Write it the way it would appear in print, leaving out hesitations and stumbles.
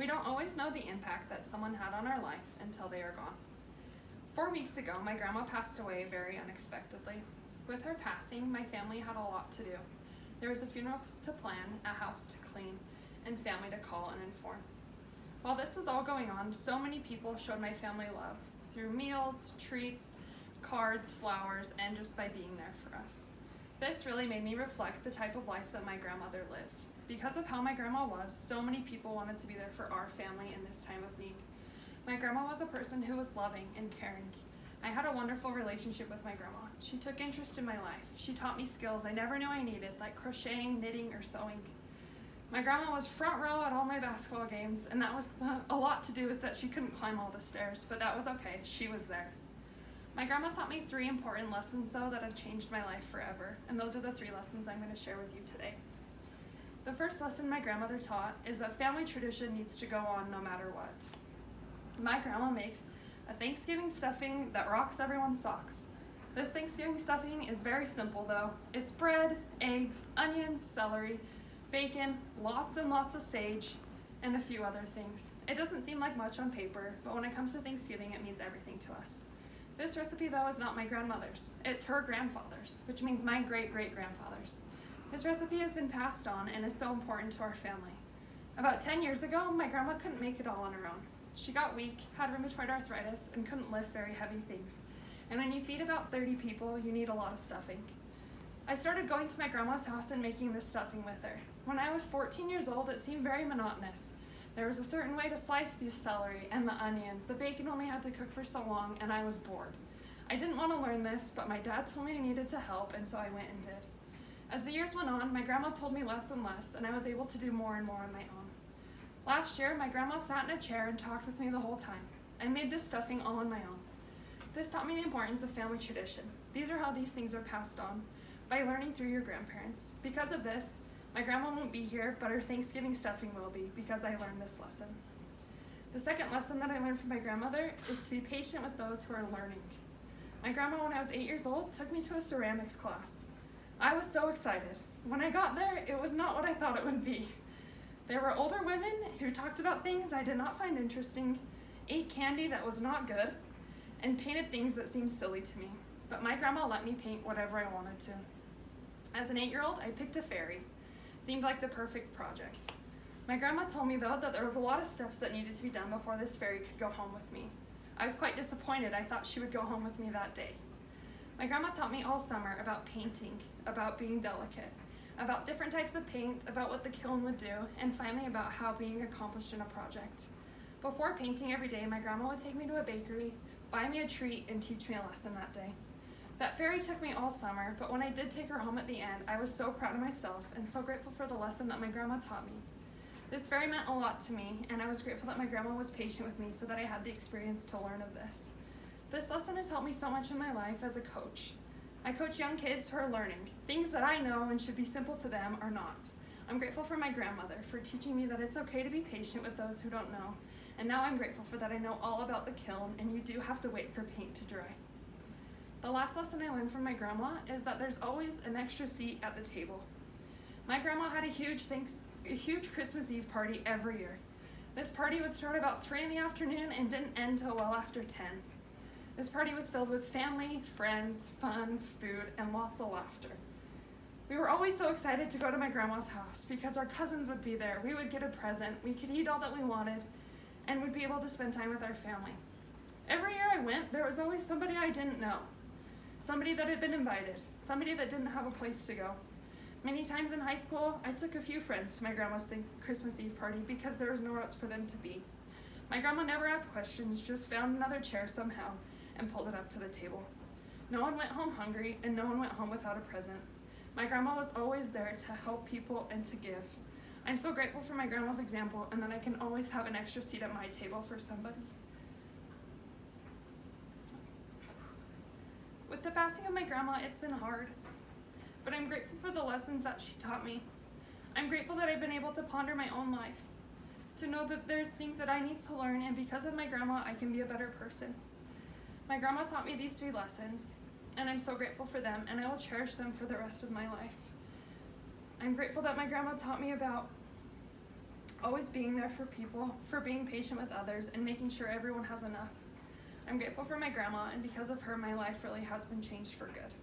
We don't always know the impact that someone had on our life until they are gone. 4 weeks ago, my grandma passed away very unexpectedly. With her passing, my family had a lot to do. There was a funeral to plan, a house to clean, and family to call and inform. While this was all going on, so many people showed my family love through meals, treats, cards, flowers, and just by being there for us. This really made me reflect the type of life that my grandmother lived. Because of how my grandma was, so many people wanted to be there for our family in this time of need. My grandma was a person who was loving and caring. I had a wonderful relationship with my grandma. She took interest in my life. She taught me skills I never knew I needed, like crocheting, knitting, or sewing. My grandma was front row at all my basketball games, and that was a lot to do with that she couldn't climb all the stairs, but that was okay. She was there. My grandma taught me 3 important lessons, though, that have changed my life forever, and those are the 3 lessons I'm going to share with you today. The first lesson my grandmother taught is that family tradition needs to go on no matter what. My grandma makes a Thanksgiving stuffing that rocks everyone's socks. This Thanksgiving stuffing is very simple, though. It's bread, eggs, onions, celery, bacon, lots and lots of sage, and a few other things. It doesn't seem like much on paper, but when it comes to Thanksgiving, it means everything to us. This recipe, though, is not my grandmother's. It's her grandfather's, which means my great-great-grandfather's. This recipe has been passed on and is so important to our family. About 10 years ago, my grandma couldn't make it all on her own. She got weak, had rheumatoid arthritis, and couldn't lift very heavy things. And when you feed about 30 people, you need a lot of stuffing. I started going to my grandma's house and making this stuffing with her. When I was 14 years old, it seemed very monotonous. There was a certain way to slice these celery and the onions. The bacon only had to cook for so long, and I was bored. I didn't want to learn this, but my dad told me I needed to help, and so I went and did. As the years went on, my grandma told me less and less, and I was able to do more and more on my own. Last year, my grandma sat in a chair and talked with me the whole time. I made this stuffing all on my own. This taught me the importance of family tradition. These are how these things are passed on, by learning through your grandparents. Because of this, my grandma won't be here, but her Thanksgiving stuffing will be, because I learned this lesson. The second lesson that I learned from my grandmother is to be patient with those who are learning. My grandma, when I was 8 years old, took me to a ceramics class. I was so excited. When I got there, it was not what I thought it would be. There were older women who talked about things I did not find interesting, ate candy that was not good, and painted things that seemed silly to me. But my grandma let me paint whatever I wanted to. As an 8-year-old, I picked a fairy. Seemed like the perfect project. My grandma told me, though, that there was a lot of steps that needed to be done before this fairy could go home with me. I was quite disappointed. I thought she would go home with me that day. My grandma taught me all summer about painting, about being delicate, about different types of paint, about what the kiln would do, and finally about how being accomplished in a project. Before painting every day, my grandma would take me to a bakery, buy me a treat, and teach me a lesson that day. That fairy took me all summer, but when I did take her home at the end, I was so proud of myself and so grateful for the lesson that my grandma taught me. This fairy meant a lot to me, and I was grateful that my grandma was patient with me so that I had the experience to learn of this. This lesson has helped me so much in my life as a coach. I coach young kids who are learning. Things that I know and should be simple to them are not. I'm grateful for my grandmother for teaching me that it's okay to be patient with those who don't know. And now I'm grateful for that I know all about the kiln, and you do have to wait for paint to dry. The last lesson I learned from my grandma is that there's always an extra seat at the table. My grandma had a huge Christmas Eve party every year. This party would start about 3 in the afternoon and didn't end till well after 10. This party was filled with family, friends, fun, food, and lots of laughter. We were always so excited to go to my grandma's house because our cousins would be there. We would get a present, we could eat all that we wanted, and would be able to spend time with our family. Every year I went, there was always somebody I didn't know. Somebody that had been invited, somebody that didn't have a place to go. Many times in high school, I took a few friends to my grandma's Christmas Eve party because there was nowhere else for them to be. My grandma never asked questions, just found another chair somehow and pulled it up to the table. No one went home hungry, and no one went home without a present. My grandma was always there to help people and to give. I'm so grateful for my grandma's example and that I can always have an extra seat at my table for somebody. With the passing of my grandma, it's been hard, but I'm grateful for the lessons that she taught me. I'm grateful that I've been able to ponder my own life, to know that there's things that I need to learn, and because of my grandma, I can be a better person. My grandma taught me these 3 lessons, and I'm so grateful for them, and I will cherish them for the rest of my life. I'm grateful that my grandma taught me about always being there for people, for being patient with others, and making sure everyone has enough. I'm grateful for my grandma, and because of her, my life really has been changed for good.